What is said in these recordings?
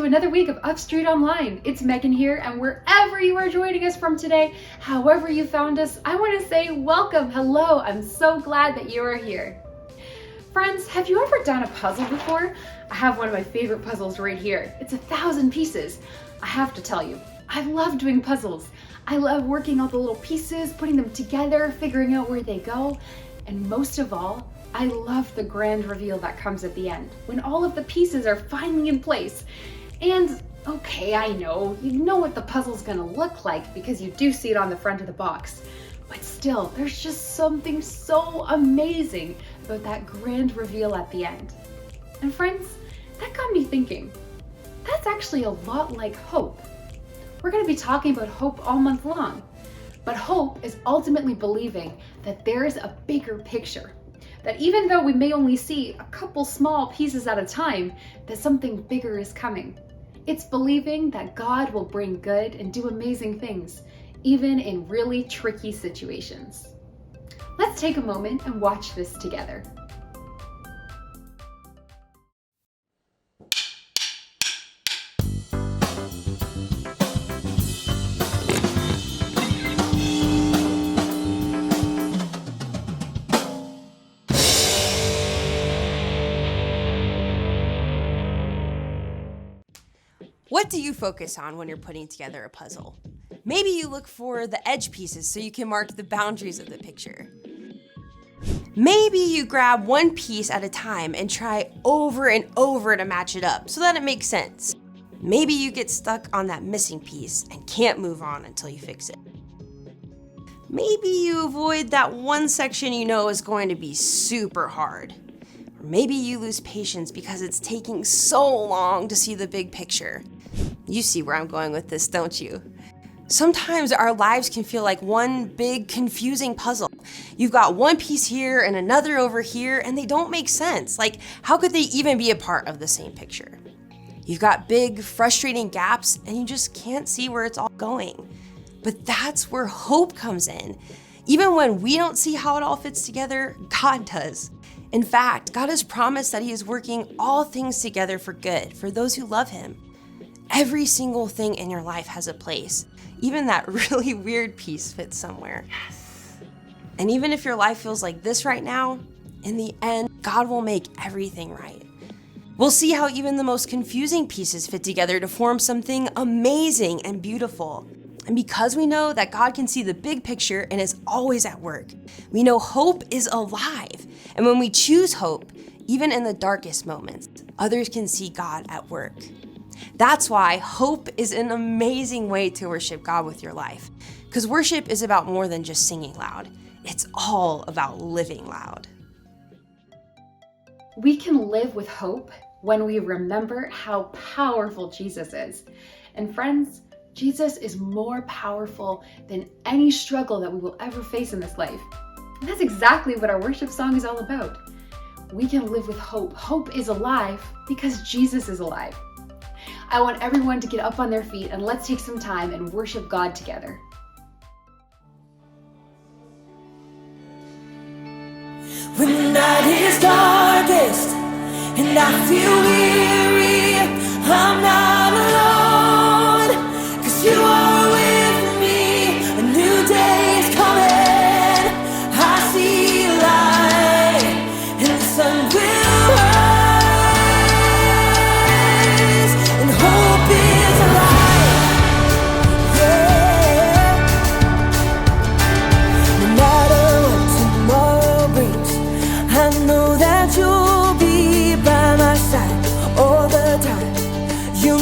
another week of UpStreet Online. It's Megan here, and wherever you are joining us from today, however you found us, I want to say welcome, hello. I'm so glad that you are here. Friends, have you ever done a puzzle before? I have one of my favorite puzzles right here. It's 1,000 pieces. I have to tell you, I love doing puzzles. I love working out the little pieces, putting them together, figuring out where they go, and most of all, I love the grand reveal that comes at the end, when all of the pieces are finally in place. And okay, I know, you know what the puzzle's gonna look like because you do see it on the front of the box. But still, there's just something so amazing about that grand reveal at the end. And friends, that got me thinking, that's actually a lot like hope. We're gonna be talking about hope all month long. But hope is ultimately believing that there is a bigger picture. That even though we may only see a couple small pieces at a time, that something bigger is coming. It's believing that God will bring good and do amazing things, even in really tricky situations. Let's take a moment and watch this together. What do you focus on when you're putting together a puzzle? Maybe you look for the edge pieces so you can mark the boundaries of the picture. Maybe you grab one piece at a time and try over and over to match it up so that it makes sense. Maybe you get stuck on that missing piece and can't move on until you fix it. Maybe you avoid that one section you know is going to be super hard. Or maybe you lose patience because it's taking so long to see the big picture. You see where I'm going with this, don't you? Sometimes our lives can feel like one big confusing puzzle. You've got one piece here and another over here, and they don't make sense. Like, how could they even be a part of the same picture? You've got big, frustrating gaps, and you just can't see where it's all going. But that's where hope comes in. Even when we don't see how it all fits together, God does. In fact, God has promised that He is working all things together for good for those who love Him. Every single thing in your life has a place. Even that really weird piece fits somewhere. Yes. And even if your life feels like this right now, in the end, God will make everything right. We'll see how even the most confusing pieces fit together to form something amazing and beautiful. And because we know that God can see the big picture and is always at work, we know hope is alive. And when we choose hope, even in the darkest moments, others can see God at work. That's why hope is an amazing way to worship God with your life. Because worship is about more than just singing loud. It's all about living loud. We can live with hope when we remember how powerful Jesus is. And friends, Jesus is more powerful than any struggle that we will ever face in this life. And that's exactly what our worship song is all about. We can live with hope. Hope is alive because Jesus is alive. I want everyone to get up on their feet and let's take some time and worship God together. When the night is darkest and I feel weary, I'm not alone, 'cause you are with me. A new day is coming, I see light, and the sun will rise, and hope is alive, yeah. No matter what tomorrow brings, I know that you'll be by my side all the time. You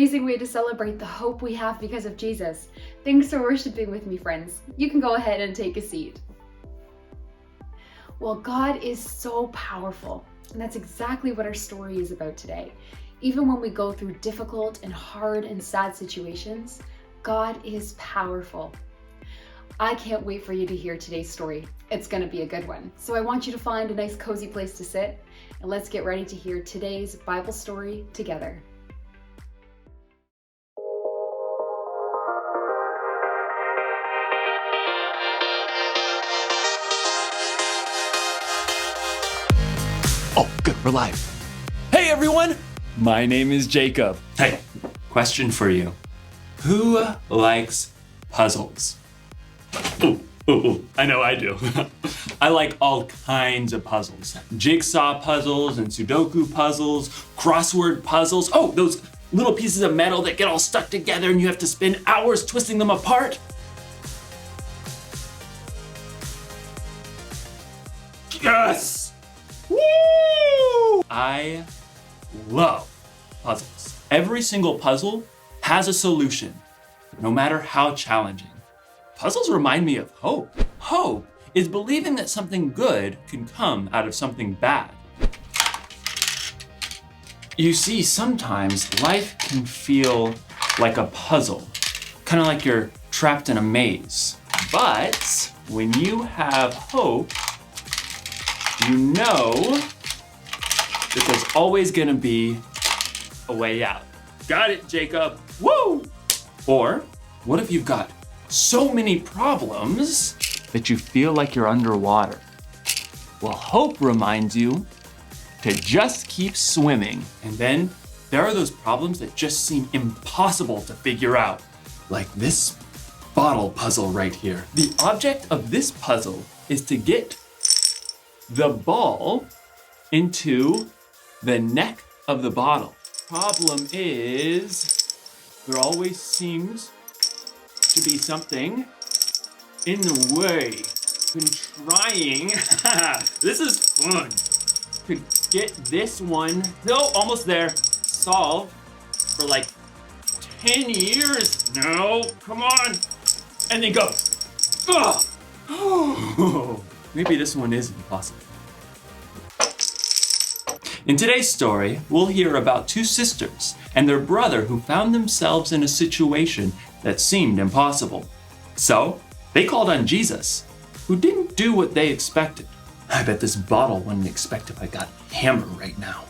amazing way to celebrate the hope we have because of Jesus. Thanks for worshiping with me, friends. You can go ahead and take a seat. Well, God is so powerful, and that's exactly what our story is about today. Even when we go through difficult and hard and sad situations, God is powerful. I can't wait for you to hear today's story. It's going to be a good one. So I want you to find a nice cozy place to sit, and let's get ready to hear today's Bible story together. Oh, good, we're live. Hey everyone, my name is Jacob. Hey, question for you. Who likes puzzles? Ooh, I know I do. I like all kinds of puzzles. Jigsaw puzzles and Sudoku puzzles, crossword puzzles. Oh, those little pieces of metal that get all stuck together and you have to spend hours twisting them apart. Yes! Woo! I love puzzles. Every single puzzle has a solution, no matter how challenging. Puzzles remind me of hope. Hope is believing that something good can come out of something bad. You see, sometimes life can feel like a puzzle, kind of like you're trapped in a maze. But when you have hope, you know that there's always gonna be a way out. Got it, Jacob. Woo! Or what if you've got so many problems that you feel like you're underwater? Well, hope reminds you to just keep swimming. And then there are those problems that just seem impossible to figure out, like this bottle puzzle right here. The object of this puzzle is to get the ball into the neck of the bottle. Problem is, there always seems to be something in the way. Been trying, this is fun, to get this one, no, almost there, solved for like 10 years. No, come on. And then go, oh, maybe this one is impossible. In today's story, we'll hear about two sisters and their brother who found themselves in a situation that seemed impossible. So, they called on Jesus, who didn't do what they expected. I bet this bottle wouldn't expect if I got hammered right now.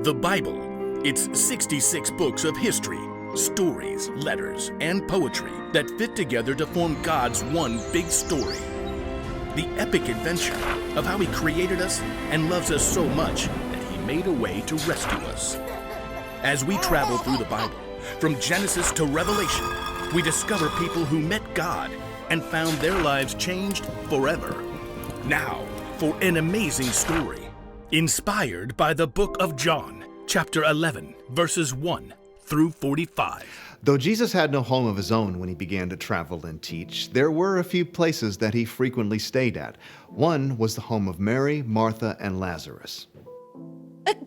The Bible. It's 66 books of history, stories, letters, and poetry that fit together to form God's one big story. The epic adventure of how He created us and loves us so much that He made a way to rescue us. As we travel through the Bible, from Genesis to Revelation, we discover people who met God and found their lives changed forever. Now, for an amazing story, inspired by the book of John, chapter 11, verses 1 through 45. Though Jesus had no home of his own when he began to travel and teach, there were a few places that he frequently stayed at. One was the home of Mary, Martha, and Lazarus.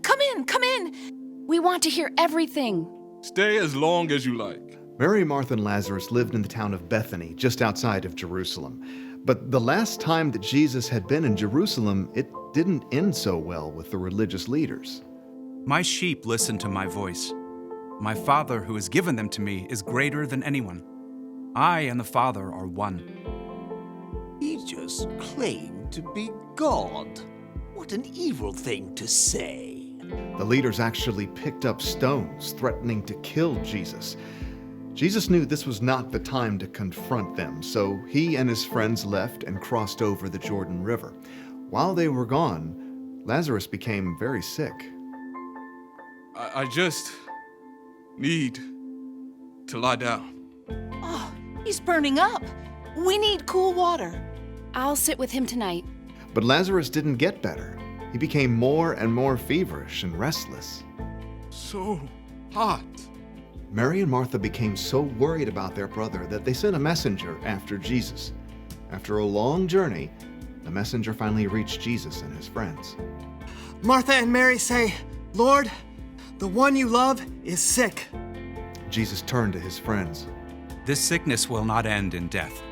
Come in. We want to hear everything. Stay as long as you like. Mary, Martha, and Lazarus lived in the town of Bethany, just outside of Jerusalem. But the last time that Jesus had been in Jerusalem, it didn't end so well with the religious leaders. My sheep listen to my voice. My Father who has given them to me is greater than anyone. I and the Father are one. He just claimed to be God. What an evil thing to say. The leaders actually picked up stones, threatening to kill Jesus. Jesus knew this was not the time to confront them, so he and his friends left and crossed over the Jordan River. While they were gone, Lazarus became very sick. I just need to lie down. Oh, he's burning up. We need cool water. I'll sit with him tonight. But Lazarus didn't get better. He became more and more feverish and restless. So hot. Mary and Martha became so worried about their brother that they sent a messenger after Jesus. After a long journey, the messenger finally reached Jesus and his friends. Martha and Mary say, "Lord, the one you love is sick." Jesus turned to his friends. This sickness will not end in death.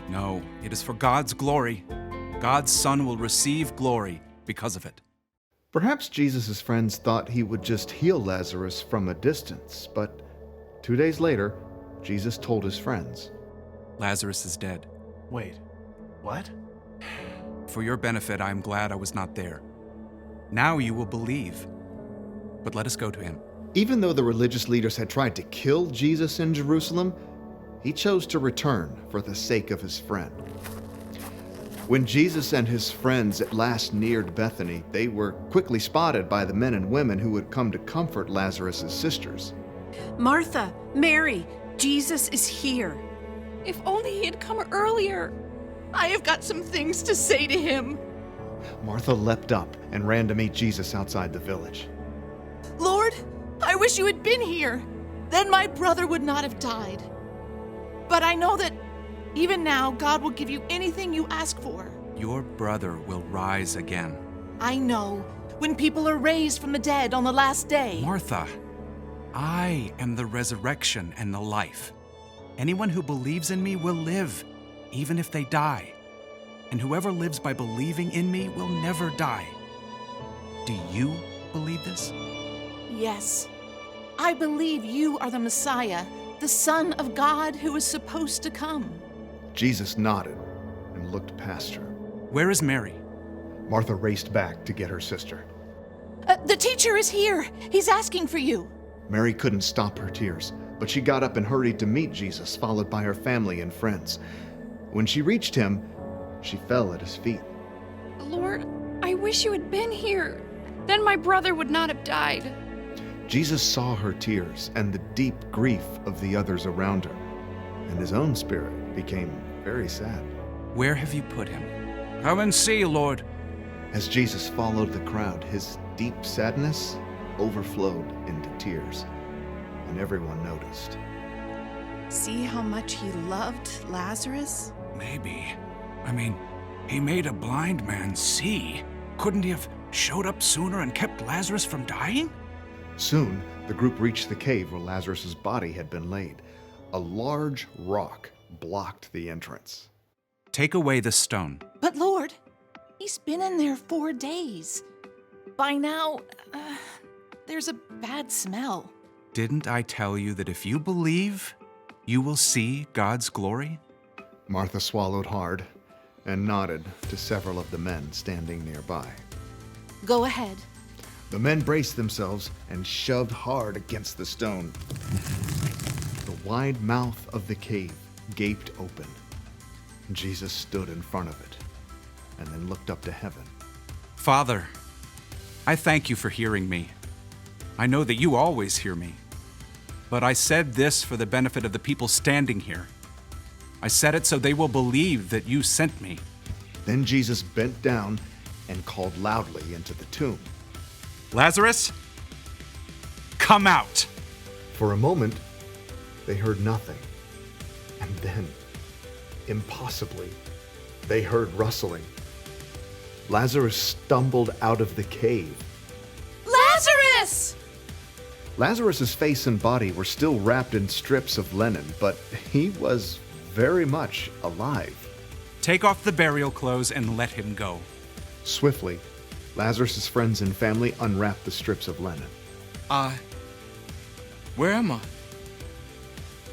No, it is for God's glory. God's Son will receive glory because of it. Perhaps Jesus' friends thought he would just heal Lazarus from a distance, but 2 days later, Jesus told his friends, Lazarus is dead. Wait, what? For your benefit, I am glad I was not there. Now you will believe. But let us go to him. Even though the religious leaders had tried to kill Jesus in Jerusalem, he chose to return for the sake of his friend. When Jesus and his friends at last neared Bethany, they were quickly spotted by the men and women who had come to comfort Lazarus' sisters. Martha, Mary, Jesus is here. If only he had come earlier. I have got some things to say to him. Martha leapt up and ran to meet Jesus outside the village. Lord, I wish you had been here. Then my brother would not have died. But I know that even now, God will give you anything you ask for. Your brother will rise again. I know, when people are raised from the dead on the last day. Martha, I am the resurrection and the life. Anyone who believes in me will live, even if they die. And whoever lives by believing in me will never die. Do you believe this? Yes, I believe you are the Messiah, the Son of God who is supposed to come. Jesus nodded and looked past her. Where is Mary? Martha raced back to get her sister. The teacher is here. He's asking for you. Mary couldn't stop her tears, but she got up and hurried to meet Jesus, followed by her family and friends. When she reached him, she fell at his feet. Lord, I wish you had been here. Then my brother would not have died. Jesus saw her tears and the deep grief of the others around her, and his own spirit became very sad. Where have you put him? Come and see, Lord. As Jesus followed the crowd, his deep sadness overflowed into tears, and everyone noticed. See how much he loved Lazarus? Maybe. He made a blind man see. Couldn't he have showed up sooner and kept Lazarus from dying? Soon, the group reached the cave where Lazarus' body had been laid. A large rock blocked the entrance. Take away the stone. But Lord, he's been in there 4 days. By now, there's a bad smell. Didn't I tell you that if you believe, you will see God's glory? Martha swallowed hard and nodded to several of the men standing nearby. Go ahead. The men braced themselves and shoved hard against the stone. The wide mouth of the cave gaped open. Jesus stood in front of it and then looked up to heaven. Father, I thank you for hearing me. I know that you always hear me. But I said this for the benefit of the people standing here. I said it so they will believe that you sent me. Then Jesus bent down and called loudly into the tomb. Lazarus, come out! For a moment, they heard nothing. And then, impossibly, they heard rustling. Lazarus stumbled out of the cave. Lazarus! Lazarus' face and body were still wrapped in strips of linen, but he was very much alive. Take off the burial clothes and let him go. Swiftly, Lazarus' friends and family unwrapped the strips of linen. Where am I?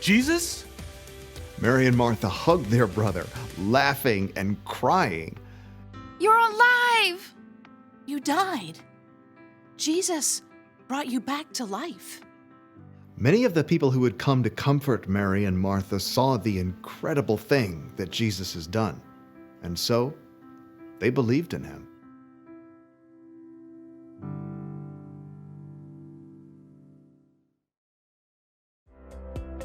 Jesus? Mary and Martha hugged their brother, laughing and crying. You're alive! You died. Jesus brought you back to life. Many of the people who had come to comfort Mary and Martha saw the incredible thing that Jesus has done, and so they believed in him.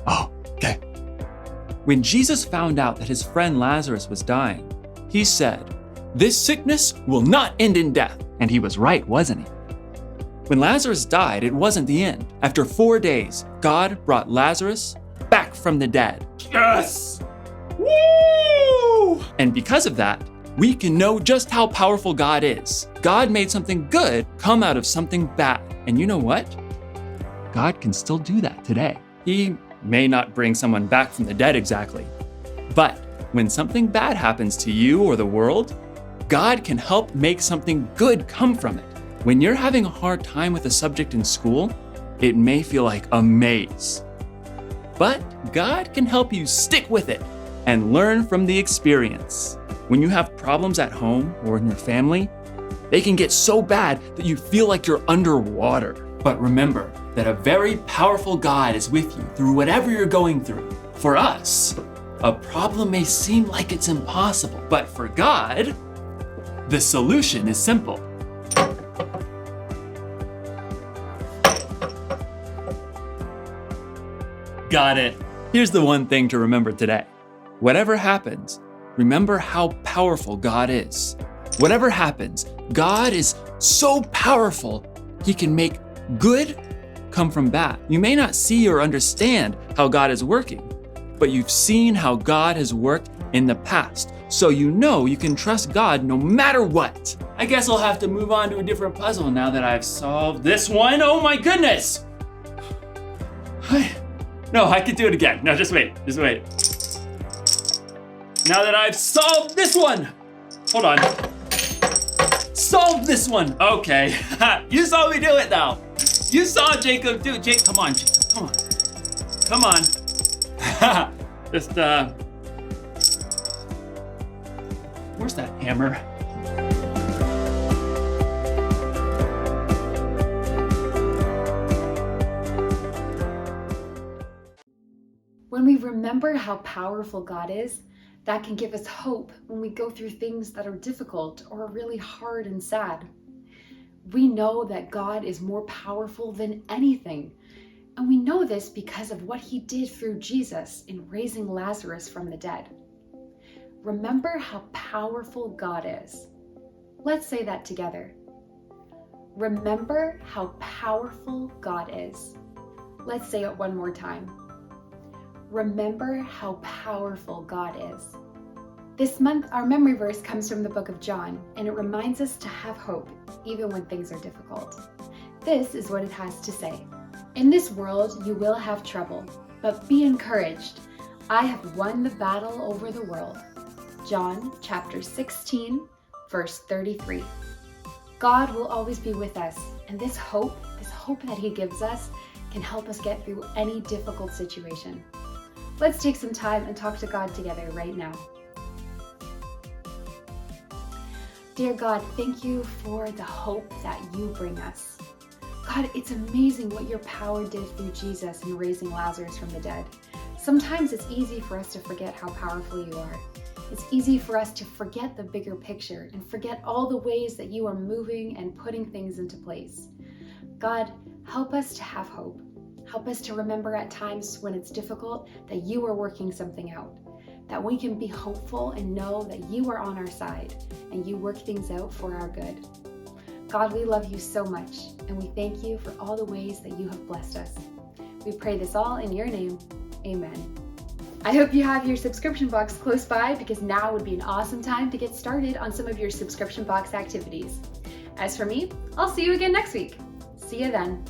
Okay. When Jesus found out that his friend Lazarus was dying, he said, "This sickness will not end in death." And he was right, wasn't he? When Lazarus died, it wasn't the end. After 4 days, God brought Lazarus back from the dead. Yes! Woo! And because of that, we can know just how powerful God is. God made something good come out of something bad. And you know what? God can still do that today. He may not bring someone back from the dead exactly, but when something bad happens to you or the world, God can help make something good come from it. When you're having a hard time with a subject in school, it may feel like a maze. But God can help you stick with it and learn from the experience. When you have problems at home or in your family, they can get so bad that you feel like you're underwater. But remember that a very powerful God is with you through whatever you're going through. For us, a problem may seem like it's impossible, but for God, the solution is simple. Got it. Here's the one thing to remember today. Whatever happens, remember how powerful God is. Whatever happens, God is so powerful, He can make good come from bad. You may not see or understand how God is working, but you've seen how God has worked in the past. So you know you can trust God no matter what. I guess I'll have to move on to a different puzzle now that I've solved this one. Oh my goodness! No, I can do it again. No, just wait. Now that I've solved this one. Hold on. Solved this one. Okay. You saw me do it now. You saw Jacob do it. Jake, come on, Jacob. Come on. Just, where's that hammer? When we remember how powerful God is, that can give us hope when we go through things that are difficult or really hard and sad. We know that God is more powerful than anything, and we know this because of what He did through Jesus in raising Lazarus from the dead. Remember how powerful God is. Let's say that together. Remember how powerful God is. Let's say it one more time. Remember how powerful God is. This month, our memory verse comes from the book of John, and it reminds us to have hope, even when things are difficult. This is what it has to say. In this world, you will have trouble, but be encouraged. I have won the battle over the world. John chapter 16, verse 33. God will always be with us, and this hope that He gives us can help us get through any difficult situation. Let's take some time and talk to God together right now. Dear God, thank you for the hope that you bring us. God, it's amazing what your power did through Jesus in raising Lazarus from the dead. Sometimes it's easy for us to forget how powerful you are. It's easy for us to forget the bigger picture and forget all the ways that you are moving and putting things into place. God, help us to have hope. Help us to remember at times when it's difficult that you are working something out, that we can be hopeful and know that you are on our side and you work things out for our good. God, we love you so much, and we thank you for all the ways that you have blessed us. We pray this all in your name. Amen. I hope you have your subscription box close by, because now would be an awesome time to get started on some of your subscription box activities. As for me, I'll see you again next week. See you then.